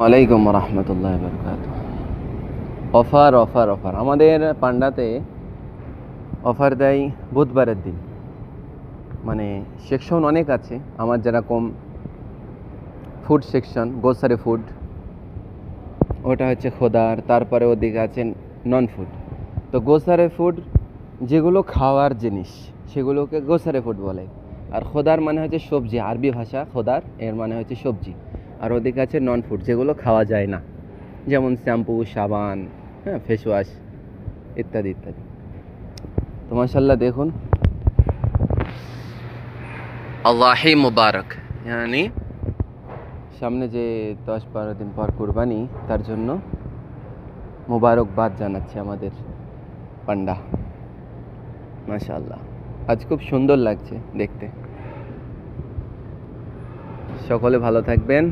ওয়ালাইকুম রহমতুল্লাহ বরকাত। Offer offer offer আমাদের পান্ডাতে অফার দেয় বুধবারের দিন। মানে সেকশন অনেক আছে, আমার যেরকম ফুড সেকশন, গ্রোসারি ফুড, ওটা হচ্ছে খোদার। তারপরে ওদিকে আছেন নন ফুড। তো গ্রোসারি ফুড যেগুলো খাওয়ার জিনিস সেগুলোকে গ্রোসারি ফুড বলে। আর খোদার মানে হচ্ছে সবজি, আরবি ভাষা খোদার এর মানে হচ্ছে সবজি। আর ওদিকে আছে নন ফুড, যেগুলো খাওয়া যায় না, যেমন শ্যাম্পু, সাবান, হ্যাঁ, ফেস ওয়াশ ইত্যাদি ইত্যাদি। তো মাশাল্লাহ দেখুন, আল্লাহি মুবারক, মানে সামনে যে 10-12 দিন পর কুরবানি, তার জন্য মুবারকবাদ জানাচ্ছি আমাদের পান্ডা। মাশাআল্লাহ, আজ খুব সুন্দর লাগছে দেখতে। সকলে ভালো থাকবেন।